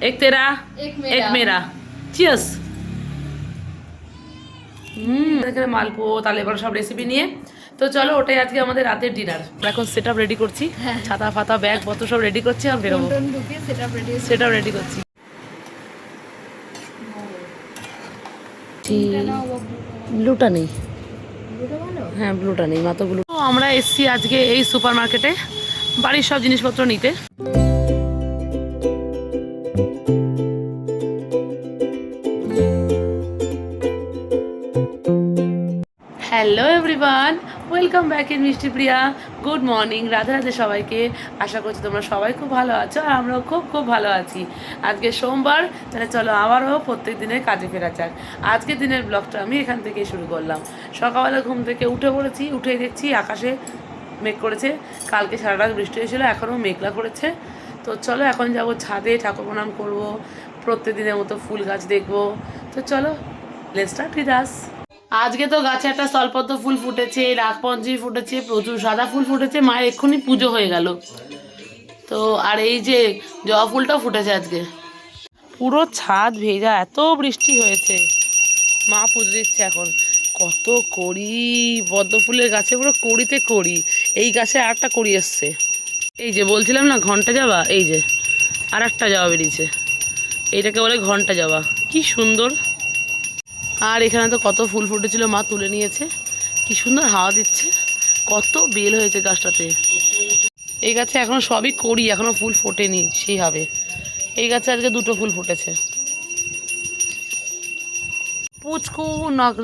এক তেরা এক মেরা। চিয়ার্স। এখানে মালপো তালে বড় সব রেসিপি নিয়ে, তো চলো ওটাই আজকে আমাদের রাতের ডিনার। এখন সেট আপ রেডি করছি, ছাতা ফাতা ব্যাগ পত্র সব রেডি করছি, আর বেরোবো। সেট আপ রেডি করছি। ব্লুটা নেই, হ্যাঁ ব্লুটা নেই, মাত্র ব্লু। আমরা এসছি আজকে এই সুপার মার্কেটে বাড়ির সব জিনিসপত্র নিতে। Hello everyone, welcome back in মিষ্টি প্রিয়া। গুড মর্নিং, রাধে রাধে সবাইকে। আশা করছি তোমরা সবাই খুব ভালো আছো, আর আমরাও খুব খুব ভালো আছি। আজকে সোমবার, তাহলে চলো আবারও প্রত্যেক দিনের কাজে ফেরা যাক। আজকের দিনের ব্লগটা আমি এখান থেকেই শুরু করলাম। সকালবেলা ঘুম থেকে উঠে পড়েছি, উঠেই দেখছি আকাশে মেঘ করেছে। কালকে সারা রাত বৃষ্টি হয়েছিল, এখনও মেঘলা করেছে। তো চলো এখন যাবো ছাদে, ঠাকুর প্রণাম করবো, প্রত্যেক দিনের মতো ফুল গাছ দেখবো। তো চলো লেটস স্টার্ট উইথ আস। আজকে তো গাছে একটা স্থলপদ্ম ফুল ফুটেছে, রাগপঞ্চমী ফুটেছে, প্রচুর সাদা ফুল ফুটেছে। মায়ের এক্ষুনি পুজো হয়ে গেল। তো আর এই যে জবা ফুলটাও ফুটেছে আজকে। পুরো ছাদ ভেজা, এত বৃষ্টি হয়েছে। মা পুজো দিচ্ছে এখন। কত কড়ি, পদ্ম ফুলের গাছে পুরো কড়িতে কড়ি। এই গাছে আর একটা কড়ি এসছে। এই যে বলছিলাম না ঘন্টা জবা, এই যে আর একটা জবা বেরিয়েছে। এইটাকে বলে ঘন্টা জবা, কি সুন্দর। আর এখানে তো কত ফুল ফুটেছিল, মা তুলে নিয়েছে। কি সুন্দর হাওয়া দিচ্ছে, কত বেল হয়েছে গাছটাতে। এই গাছে এখনো সবই করি, এখনো ফুল ফোটেনি সেই হবে। এই গাছে আজকে দুটো ফুল ফুটেছে। পুচকু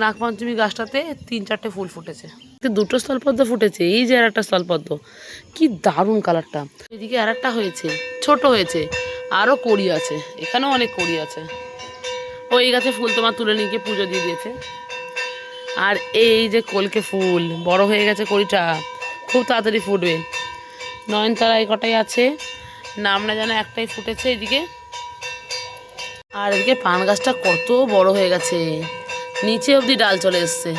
নাগপঞ্চমী গাছটাতে 3-4টে ফুল ফুটেছে। দুটো স্থলপদ্ম ফুটেছে, এই যে আর একটা স্থলপদ্ম, কি দারুণ কালারটা। এদিকে আর একটা হয়েছে, ছোট হয়েছে, আরও কড়ি আছে, এখানেও অনেক কড়ি আছে। ওই গাছে ফুল তোমার তুলে নিয়ে গিয়ে পুজো দিয়ে দিয়েছে। আর এই যে কলকে ফুল বড় হয়ে গেছে, কড়িটা খুব তাড়াতাড়ি ফুটবে। নয়নতারা এই কটাই আছে, নাম না যেন একটাই ফুটেছে এদিকে। আর এদিকে পান গাছটা কত বড় হয়ে গেছে, নিচে অবধি ডাল চলে এসছে,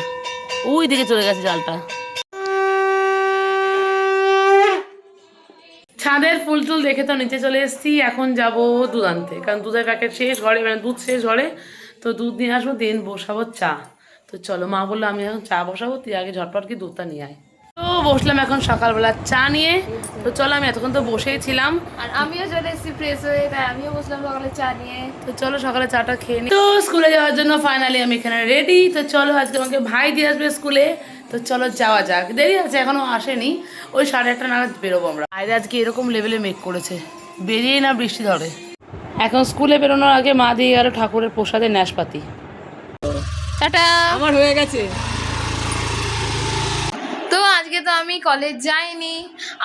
ওই দিকে চলে গেছে ডালটা। ছাদের ফুল টুল দেখে তো নিচে চলে এসেছি। এখন যাব দুধ আনতে, কারণ দুধের প্যাকেট শেষ ঘরে, মানে দুধ শেষ ঘরে। তো দুধ নিয়ে আসবো, দিন বসাবো চা। তো চলো, মা বললো আমি এখন চা বসাবো, তুই আগে ঝটপট কি দুধটা নিয়ে আয়। তো বসলাম এখন সকালবেলা চা নিয়ে। তো চলো, আমি এতক্ষণ তো বসেই ছিলাম, আর আমিও চলে এসেছি ফ্রেশ হয়ে, তাই আমিও বসলাম সকালে চা নিয়ে। তো চলো সকালে চাটা খেয়ে নিই। তো স্কুলে যাওয়ার জন্য ফাইনালি আমি এখানে রেডি। তো চলো, আজকে আমাকে ভাই দিয়ে আসবে স্কুলে। তো চলো যাওয়া যাক, দেরি আছে এখনো আসেনি, ওই 8:30 নাগাদ বেরোবো আমরা। বাইরে আজকে এরকম লেভেলে মেঘ করেছে, বেরিয়েই না বৃষ্টি ধরে। এখন স্কুলে বেরোনোর আগে মা দিয়ে গেল ঠাকুরের প্রসাদের নাশপাতি। টাটা। আমার হয়ে গেছে। তো আজকে তো আমি কলেজ যাইনি,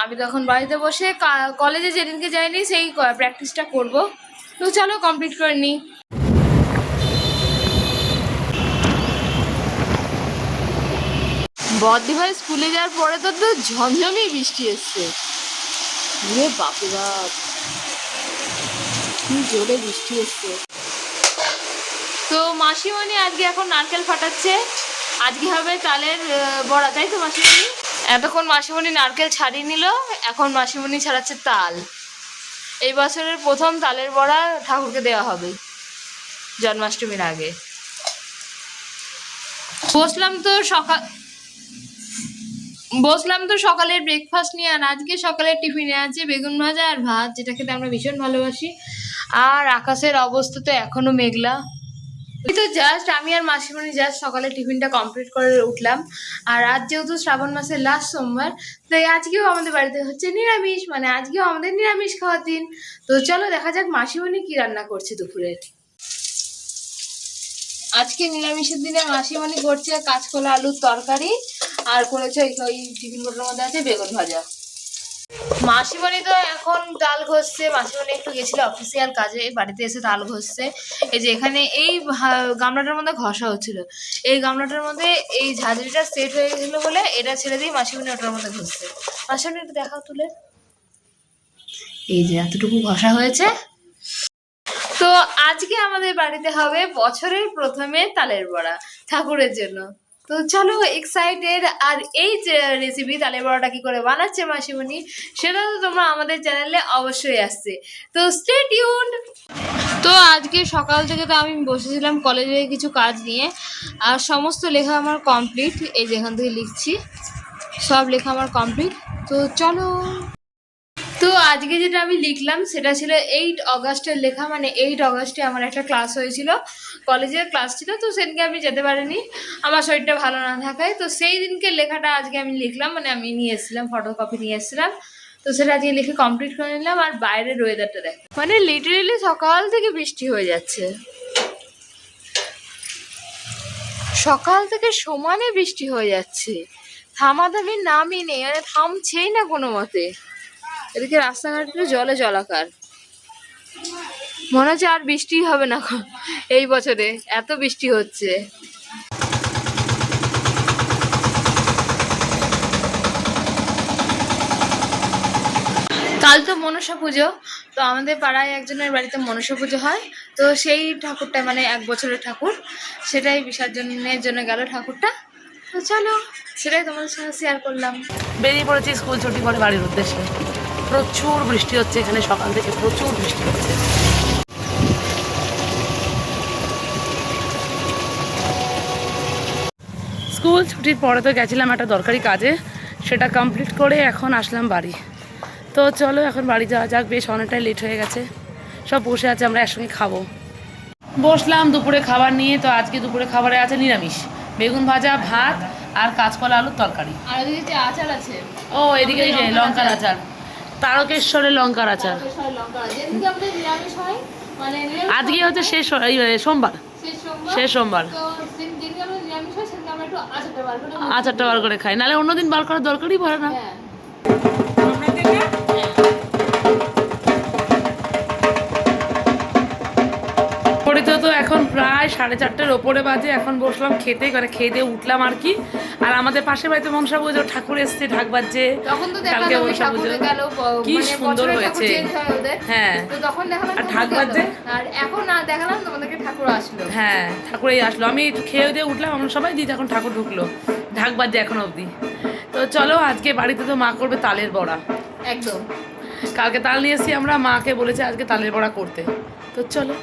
আমি তখন বাড়িতে বসে কলেজে যেদিনকে যাইনি সেই প্র্যাকটিসটা করব। তো চলো কমপ্লিট করে নিই। বদ্দি ভাই স্কুলে যাওয়ার পরে তো ঝমঝমেই বৃষ্টি এসছে। বাপরে বাপ, কি জোরে বৃষ্টি এসছে। তো মাসিমণি আজকে এখন নারকেল ফাটাচ্ছে, আজকে হবে তালের বড়া, তাই তো মাসিমণি? এতক্ষণ মাসিমণি নারকেল ছাড়িয়ে নিল, এখন মাসিমণি ছাড়াচ্ছে তাল। এই বছরের প্রথম তালের বড়া ঠাকুরকে দেওয়া হবে জন্মাষ্টমীর আগে। বসলাম তো সকালের ব্রেকফাস্ট নিয়ে। আর আজকে সকালের টিফিনে আছে বেগুন ভাজা আর ভাত, যেটা খেতে আমরা ভীষণ ভালোবাসি। আর আকাশের অবস্থা তো এখনো মেঘলা। তো জাস্ট আমি আর মাসিমণি জাস্ট সকালে টিফিনটা কমপ্লিট করে উঠলাম। আর আজ যেহেতু শ্রাবণ মাসের লাস্ট সোমবার, তাই আজকেও আমাদের বাড়িতে হচ্ছে নিরামিষ, মানে আজকেও আমাদের নিরামিষ খাওয়ার দিন। তো চলো দেখা যাক মাসিমণি কি রান্না করছে দুপুরে। আজকে নিরামিষের দিনে মাসিমণি করছে কাঁচকলা আলুর তরকারি, আর করেছে ওই টিফিন বোর্ডের মধ্যে আছে বেগুন ভাজা। মাসিমণি তো এখন তাল ঘষছে, মাসিমণি একটু গেছিল অফিসিয়াল কাজে, বাড়িতে এসে তাল ঘষছে। এই যে এখানে এই গামলাটার মধ্যে ঘষা হচ্ছিল, এই গামলাটার মধ্যে এই ঝাঁঝরিটা সেট হয়ে গেছিলো বলে এটা ছেড়ে দিয়ে মাসিমণি ওটার মধ্যে ঘষছে। মাসিমণি একটু দেখাও তুলে, এই যে এতটুকু ঘষা হয়েছে। তো আজকে আমাদের বাড়িতে হবে বছরের প্রথমে তালের বড়া ঠাকুরের জন্য। তো চলো এক্সাইটেড। আর এই যে রেসিপি তালের বড়াটা কি করে বানাচ্ছে মাসিমণি, সেটা তো তোমরা আমাদের চ্যানেলে অবশ্যই আসছে, তো স্টে টিউনড। আজকে সকাল থেকে তো আমি বসেছিলাম কলেজে কিছু কাজ নিয়ে, আর সমস্ত লেখা আমার কমপ্লিট। এই যে এখান থেকে লিখছি, সব লেখা আমার কমপ্লিট। তো চলো, তো আজকে যেটা আমি লিখলাম সেটা ছিল 8 অগাস্টের লেখা। মানে 8 অগাস্টে আমার একটা ক্লাস হয়েছিল, কলেজের ক্লাস ছিল। তো সেদিনকে আমি যেতে পারিনি আমার শরীরটা ভালো না থাকায়। তো সেই দিনকে লেখাটা আজকে আমি লিখলাম, মানে আমি নিয়ে এসেছিলাম, ফটোকপি নিয়ে এসেছিলাম। তো সেটা আজকে লিখে কমপ্লিট করে নিলাম। আর বাইরের ওয়েদারটা দেখ, মানে লিটারেলি সকাল থেকে বৃষ্টি হয়ে যাচ্ছে, সকাল থেকে সমানে বৃষ্টি হয়ে যাচ্ছে, থামাথামির নামই নেই, মানে থামছেই না কোনো মতে। এদিকে রাস্তাঘাটে জলে জলাকার, মনে হচ্ছে আর বৃষ্টি হবে না এই বছরে, এত বৃষ্টি হচ্ছে। কাল তো মনসা পুজো, তো আমাদের পাড়ায় একজনের বাড়িতে মনসা পুজো হয়। তো সেই ঠাকুরটা মানে 1 বছরের ঠাকুর, সেটাই বিসর্জনের জন্য গেল ঠাকুরটা। তো চলো, সেটাই তোমাদের সঙ্গে শেয়ার করলাম। বেরিয়ে পড়েছি স্কুল ছুটি করে বাড়ির উদ্দেশ্যে। প্রচুর বৃষ্টি হচ্ছে এখানে, সকাল থেকে প্রচুর বৃষ্টি হচ্ছে। স্কুল ছুটির পরে তো গেছিলাম একটা দরকারি কাজে, সেটা কমপ্লিট করে এখন আসলাম বাড়ি। তো চলো এখন বাড়ি যাওয়া যাক, বেশ অনেকটাই লেট হয়ে গেছে। সব বসে আছে, আমরা একসঙ্গে খাবো। বসলাম দুপুরে খাবার নিয়ে। তো আজকে দুপুরে খাবারে আছে নিরামিষ, বেগুন ভাজা, ভাত আর কাঁচকলা আলুর তরকারি। আর এদিকে যে আচার আছে, ও এদিকে এই যে লঙ্কার আচার, তারকেশ্বরের লঙ্কার আচার। আজকে হচ্ছে শেষ সোমবার, শেষ সোমবার। আচারটা বার করে খাই, নাহলে অন্যদিন বার করার দরকারই পড়ে না। তো এখন প্রায় 4:30-এর ওপরে বাজে। এখন বসলাম খেতে, করে খেয়ে দিয়ে উঠলাম আর কি। আর আমাদের পাশের বাড়িতে মনসা পুজো ঠাকুর এসছে, ঢাক বাজছে। কালকে মনসা পুজো কি সুন্দর হয়েছে, হ্যাঁ, আর ঢাক বাজছে। আর এখন না দেখালাম তোমাদেরকে, ঠাকুর আসলো, হ্যাঁ ঠাকুরই আসলো। আমি খেয়ে দিয়ে উঠলাম, আমরা সবাই দিই, এখন ঠাকুর ঢুকলো, ঢাক বাজছে এখন অবধি। তো চলো, আজকে বাড়িতে তো মা করবে তালের বড়া। একদম, কালকে তাল নিয়ে এসেছি আমরা, মাকে বলেছে আজকে তালের বড়া করতে। তো চলো,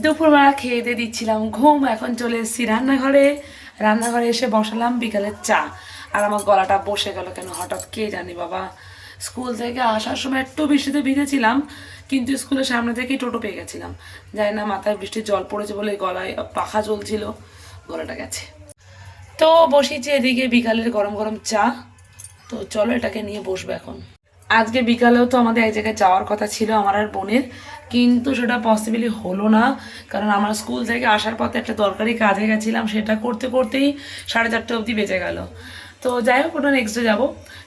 দুপুরবেলা খেয়ে দিয়ে দিচ্ছিলাম ঘুম, এখন চলে এসেছি রান্নাঘরে। রান্নাঘরে এসে বসালাম বিকালের চা। আর আমার গলাটা বসে গেল কেন হঠাৎ, কে জানি বাবা। স্কুল থেকে আসার সময় একটু বৃষ্টিতে ভিজেছিলাম, কিন্তু স্কুলের সামনে থেকেই টোটো পেয়ে গেছিলাম। জানি না মাথায় বৃষ্টির জল পড়েছে বলে গলায় পাখা চলছিল, গলাটা গেছে। তো বসিয়েছি এদিকে বিকালের গরম গরম চা। তো চলো এটাকে নিয়ে বসবো এখন। আজকে বিকালেও তো আমাদের এক জায়গায় যাওয়ার কথা ছিল আমার আর বোনের, কিন্তু সেটা পসিবলি হলো না। কারণ আমার স্কুল থেকে আসার পথে একটা দরকারি কাজে গেছিলাম, সেটা করতে করতেই 4:30 অবধি বেজে গেল। তো যাই হোক, ওটা নেক্সটে যাবো।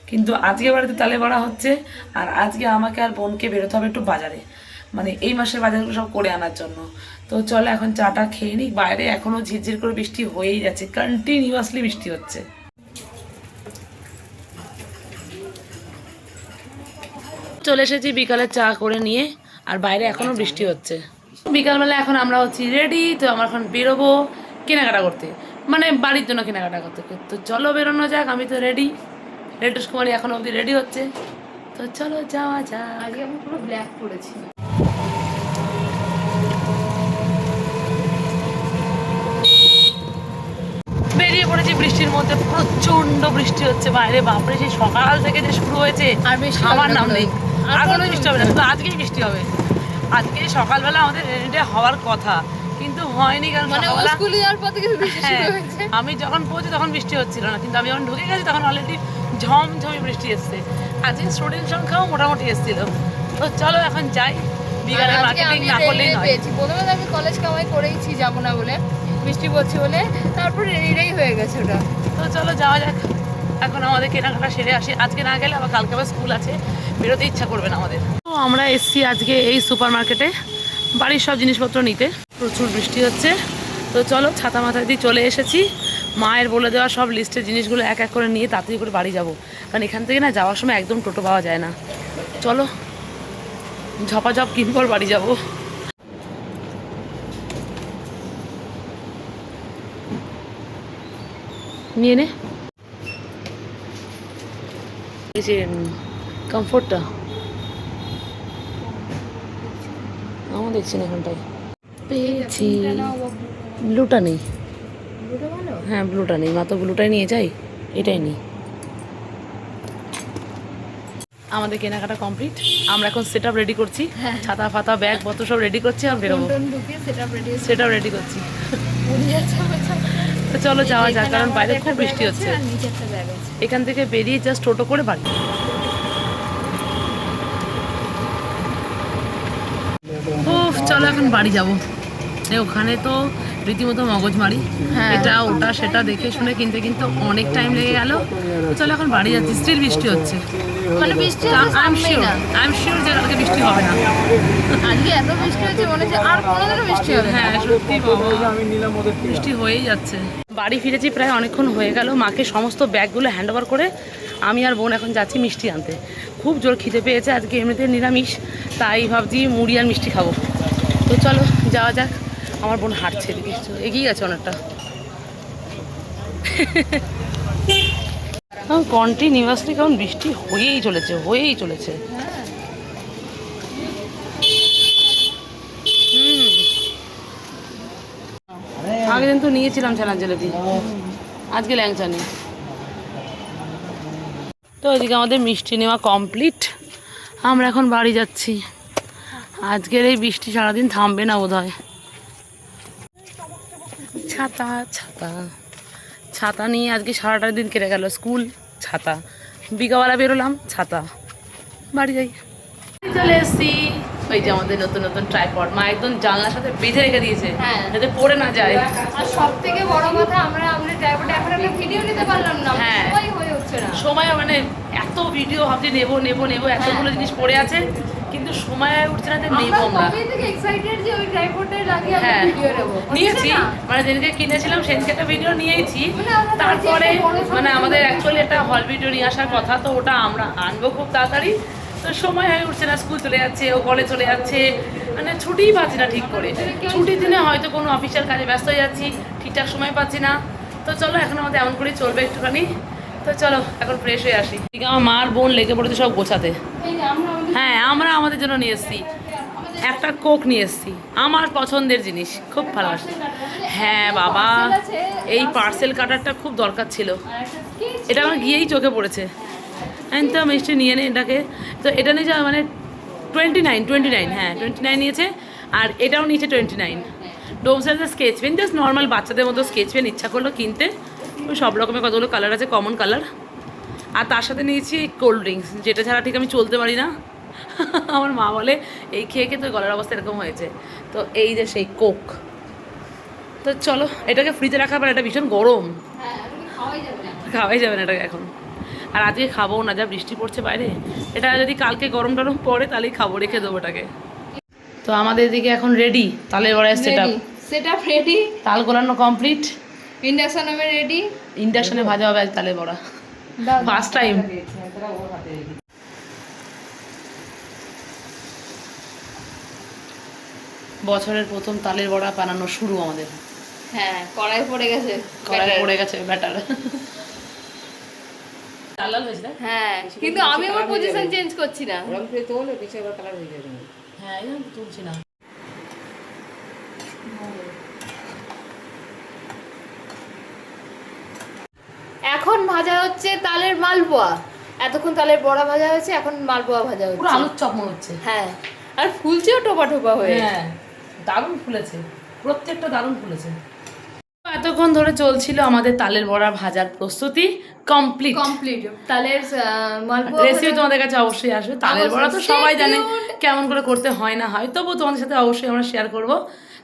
কিন্তু আজকে বাড়িতে তালে বড়া হচ্ছে, আর আজকে আমাকে আর বোনকে বেরোতে হবে একটু বাজারে, মানে এই মাসের বাজারগুলো সব করে আনার জন্য। তো চলো এখন চাটা খেয়ে নিই। বাইরে এখনও ঝিরঝির করে বৃষ্টি হয়েই যাচ্ছে, কন্টিনিউয়াসলি বৃষ্টি হচ্ছে। চলে এসেছি বিকালে চা করে নিয়ে, আর বাইরে এখনো বৃষ্টি হচ্ছে। বিকালবেলা এখন আমরা হচ্ছি রেডি। তো আমরা এখন বেরোবো কেনাকাটা করতে, মানে বাড়ির জন্য কেনাকাটা করতে। তো চলো বেরোনো যাক, আমি তো রেডি। রেটুস কুমারী এখন অবধি রেডি হচ্ছে। তো চলো যাওয়া যাক। আজকে আমি পুরো ব্ল্যাক পরেছি। বেরিয়ে পড়েছি বৃষ্টির মধ্যে, প্রচন্ড বৃষ্টি হচ্ছে বাইরে, বাপরে সেই সকাল থেকে যে শুরু হয়েছে আর বেশি আমার নাম নেই। আর কোনো বৃষ্টি হবে না, শুধু আজকেই বৃষ্টি হবে। আজকে সকালবেলা আমাদের রেডি হওয়ার কথা, কিন্তু হয়নি। কারণ মানে স্কুলে যাওয়ার পর থেকে বৃষ্টি শুরু হয়েছে। আমি যখন পৌঁছি তখন বৃষ্টি হচ্ছিল না, কিন্তু আমি যখন ঢুকে গেছি তখন অলরেডি ঝমঝমে বৃষ্টি এসছে। আজকে স্টুডেন্ট সংখ্যাও মোটামুটি এসেছিল। তো চলো এখন যাই, বিকালে মার্কেটিং না করলেই নয়। প্রথমে আমি কলেজ কামাই করেইছি, যাবো না বলে, বৃষ্টি পড়ছে বলে, তারপর রেডিটাই হয়ে গেছে ওটা। তো চলো যাওয়া যাক, এখন আমাদের কেনাকাটা সেরে আসি। আজকে না গেলে আবার কালকে আবার স্কুল আছে, বেরোতে ইচ্ছা করবে না আমাদের। তো আমরা এসছি আজকে এই সুপার মার্কেটে বাড়ির সব জিনিসপত্র নিতে। প্রচুর বৃষ্টি হচ্ছে, তো চলো ছাতা মাথায় দিয়ে চলে এসেছি। মায়ের বলে দেওয়া সব লিস্টের জিনিসগুলো এক এক করে নিয়ে তাড়াতাড়ি করে বাড়ি যাব, কারণ এখান থেকে না যাওয়ার সময় একদম টোটো পাওয়া যায় না। চলো ঝপাঝপ কিনপর বাড়ি যাব। নিয়ে নে এই যে কমফোর্টটা, আমার দেখছি না এখানটায়। পেয়েছি। ব্লুটা নেই। ব্লুটা ভালো। হ্যাঁ ব্লুটা নেই, মা তো ব্লুটাই নিয়ে যাই, এটাই নেই। আমাদের কেনাকাটা কমপ্লিট, আমরা এখন সেট আপ রেডি করছি, ছাতা ফাতা ব্যাগ পত্র সব রেডি করছি, আর বেরোবো। সেট আপ রেডি করছি। তো চলো যাওয়া যাক, কারণ বাইরে খুব বৃষ্টি হচ্ছে। এখান থেকে বেরিয়ে জাস্ট টোটো করে বাড়ি। ও চলো এখন বাড়ি যাবো। ওখানে তো রীতিমতো মগজমারি, এটা ওটা সেটা দেখে শুনে কিনতে কিনতে অনেক টাইম লেগে গেল। চলো এখন বাড়ি যাচ্ছি, স্টিল বৃষ্টি হচ্ছে। মানে বৃষ্টি আই এম শিওর যে কালকে বৃষ্টি হবে না। আজকে এত বৃষ্টি হচ্ছে মনে হচ্ছে আর কোনোদিনও বৃষ্টি হবে না। হ্যাঁ সত্যি বাবা, বৃষ্টি হয়েই যাচ্ছে। বাড়ি ফিরেছি প্রায় অনেকক্ষণ হয়ে গেল, মাকে সমস্ত ব্যাগগুলো হ্যান্ড ওভার করে আমি আর বোন এখন যাচ্ছি মিষ্টি আনতে। খুব জোর খিদে পেয়েছে, আজকে এমনিতে নিরামিষ, তাই ভাবছি মুড়ি আর মিষ্টি খাবো। তো চলো যাওয়া যাক। আমার বোন হাঁটছে, এদিকে এগিয়ে গেছে অনেকটা। কন্টিনিউয়াসলি কেমন বৃষ্টি হয়েই চলেছে। আগের দিন তো নিয়েছিলাম ছানার জিলাপি, আজকে ল্যাংচা নেই। তো এদিকে আমাদের মিষ্টি নেওয়া কমপ্লিট, আমরা এখন বাড়ি যাচ্ছি। আজকের এই বৃষ্টি সারাদিন থামবে না বোধ হয়। ছাতা ছাতা ছাতা নিয়ে আজকে সারাটা দিন কেটে গেল, স্কুল ছাতা, বিকাবেলা বেরোলাম ছাতা, বাড়ি যাই। চলে এসছি, ওই যে আমাদের নতুন নতুন ট্রাইপড মা একদম জানলার সাথে বেঁধে রেখে দিয়েছে, যাতে পড়ে না যায়। আর সবথেকে বড় কথা আমরা আমাদের ড্রাইভারটা এখন একটা ভিডিও নিতে পারলাম না, হ্যাঁ। সময় হয়ে উঠছে না। সময় মানে এত ভিডিও ভাবছি নেবো এতগুলো জিনিস পড়ে আছে, কিন্তু সময় উঠছে না, নেবো আমরা। কবে থেকে এক্সাইটেড যে ওই ড্রাইভারটা লাগিয়ে আমরা হ্যাঁ ভিডিও নেব। নিয়েছি, মানে যেদিনকে কিনেছিলাম সেদিনকে একটা ভিডিও নিয়েছি। তারপরে মানে আমাদের অ্যাকচুয়ালি একটা হল ভিডিও নিয়ে আসার কথা, তো ওটা আমরা আনবো খুব তাড়াতাড়ি, তো সময় হয়ে উঠছে না, স্কুল চলে যাচ্ছে, ও কলেজ চলে যাচ্ছে, মানে ছুটিই পাচ্ছি না ঠিক করে। ছুটির দিনে হয়তো কোনো অফিসিয়াল কাজে ব্যস্ত হয়ে যাচ্ছি, ঠিকঠাক সময় পাচ্ছি না। তো চলো এখন আমাদের এমন করেই চলবে একটুখানি। তো চলো এখন ফ্রেশ হয়ে আসি। ঠিক আমার মার বোন লেগে পড়েছে সব গোছাতে। হ্যাঁ আমরা আমাদের জন্য নিয়ে এসেছি, একটা কোক নিয়ে এসেছি, আমার পছন্দের জিনিস, খুব ভালোবাসি। হ্যাঁ বাবা, এই পার্সেল কাটারটা খুব দরকার ছিল, এটা আমার গিয়েই চোখে পড়েছে। আমি তো মিষ্টি নিয়ে নিই এটাকে, তো এটা নিয়ে যা মানে 29, হ্যাঁ 29 নিয়েছে, আর এটাও নিয়েছে 29। ডোমসের স্কেচ পেন, জাস্ট নর্মাল বাচ্চাদের মতো স্কেচ পেন ইচ্ছা করলো কিনতে, ওই সব রকমের কতগুলো কালার আছে, কমন কালার। আর তার সাথে নিয়েছি কোল্ড ড্রিঙ্কস, যেটা ছাড়া ঠিক আমি চলতে পারি না। আমার মা বলে এই খেয়ে খেয়ে তো গলার অবস্থা এরকম হয়েছে। তো এই যে সেই কোক, তো চলো এটাকে ফ্রিজে রাখার পর, এটা ভীষণ গরম, খাওয়াই যাবে না এটাকে এখন, আর আজকে খাবো না, যা বৃষ্টি পড়ছে বাইরে। এটা যদি কালকে গরম টরম পড়ে তাহলেই খাবো, রেখে দেবো এটাকে। তো আমাদের এদিকে এখন রেডি তালের বড়ায় সেটআপ রেডি, তাল গোলানো কমপ্লিট, ইন্ডাকশন ওভেন রেডি, ইন্ডাকশনে ভাজা হবে আজ তালের বড়া, ফার্স্ট টাইম। বছরের প্রথম তালের বড়া বানানো শুরু আমাদের। হ্যাঁ কড়াই পড়ে গেছে, ব্যাটার লাল লাল হয়েছে না? হ্যাঁ কিন্তু আমি আমার পজিশন চেঞ্জ করছি না। হ্যাঁ এই জন্য তুলছি না। এখন ভাজা হচ্ছে তালের মালপোয়া, এতক্ষণ তালের বড়া ভাজা হয়েছে, এখন মালপোয়া ভাজা পুরো হচ্ছে। আলুর চপ মনে হচ্ছে। হ্যাঁ আর ফুলছেও টোপা টোপা হয়ে। হ্যাঁ দারুণ ফুলেছে, প্রত্যেকটা দারুণ ফুলেছে। এতক্ষণ ধরে চলছিল আমাদের তালের বড়া ভাজার প্রস্তুতি, কমপ্লিট। তালের মালপোয়া রেসিপি তোমাদের কাছে অবশ্যই আসবে। তালের বড়া তো সবাই জানে কেমন করে করতে হয় না হয়, তবু তোমাদের সাথে অবশ্যই আমরা শেয়ার করব।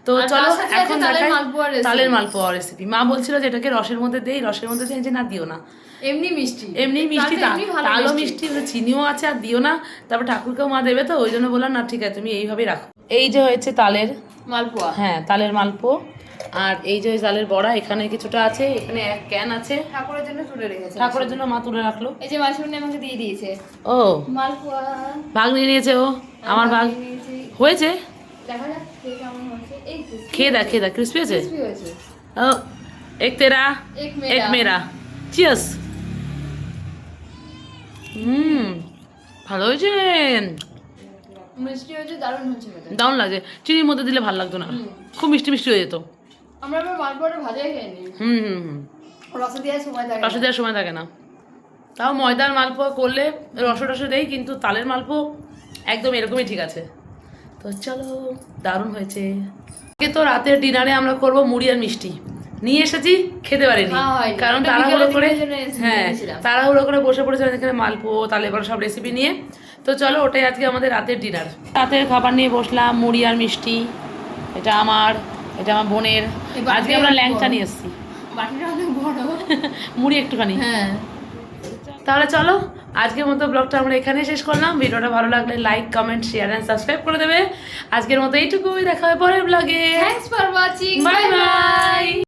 তো চলো এখন দেখাই তালের মালপোয়া রেসিপি। মা বলছিল যে এটাকে রসের মধ্যে দেই, যে না দিও না, এমনি মিষ্টি তালও মিষ্টি, চিনিও আছে, আর দিও না, তারপর ঠাকুরকেও মা দেবে, তো ওই জন্য বললাম না ঠিক আছে তুমি এইভাবেই রাখো। এই যে হয়েছে তালের মালপোয়া, হ্যাঁ তালের মালপো, আর এই যে তালের বড়া এখানে কিছুটা আছে, এখানে এক ক্যান আছে, ঠাকুরের জন্য তুলে রেখেছে, ঠাকুরের জন্য মা তুলে রাখলো। এই যে মাসুমনি আমাকে দিয়ে দিয়েছে ও মালপোয়া, ভাগ নিয়ে নিয়েছে ও, আমার ভাগ হয়েছে, দেখা যাক কেমন হয়েছে। এই খেয়ে দেখ ক্রিসপি আছে। ও এক তেরা এক মেরা, চিয়ার্স। ভালো হয়েছে, মিষ্টি হয়েছে, দারুণ হচ্ছে খেতে। দারুণ লাগছে, চিনির মধ্যে দিলে ভালো লাগতো না, খুব মিষ্টি মিষ্টি হয়ে যেত। আমরা আবার মালপোয়াটা ভাজাই খেয়ে নিই, হুম, রসে দেওয়ার সময় থাকে রসে দেওয়ার সময় থাকে না। তাও ময়দার মালপোয়া করলে রসে দেই, কিন্তু তালের মালপোয়া একদম এরকমই ঠিক আছে। তো চলো, দারুণ হয়েছে। আজকে তো রাতের ডিনারে আমরা করব মুড়ি আর মিষ্টি। নিয়ে এসেছি, খেতে পারিনি, খাওয়া হয়নি। কারণ ওটা তাড়াহুড়ো করে, বিকেলের জন্য এনেছিলাম। তাড়াহুড়ো করে বসে পড়েছিলাম এখানে মালপোয়া তালে বড়া সব রেসিপি নিয়ে। তো চলো, ওটাই আজকে আমাদের রাতের ডিনার। রাতের খাবার নিয়ে বসলাম, মুড়ি আর মিষ্টি। এটা আমার বোনের। আজকে আমরা ল্যাংচা নিয়ে এসেছি, বাটিটা অনেক বড়, মুড়ি একটুখানি। হ্যাঁ। তাহলে চলো, আজকের মতো ব্লগটা আমরা এখানেই শেষ করলাম। ভিডিওটা ভালো লাগলে like, comment, share and subscribe করে দেবে। আজকের মতো এইটুকুই, দেখা হবে পরের ব্লগে। Thanks for watching, bye bye.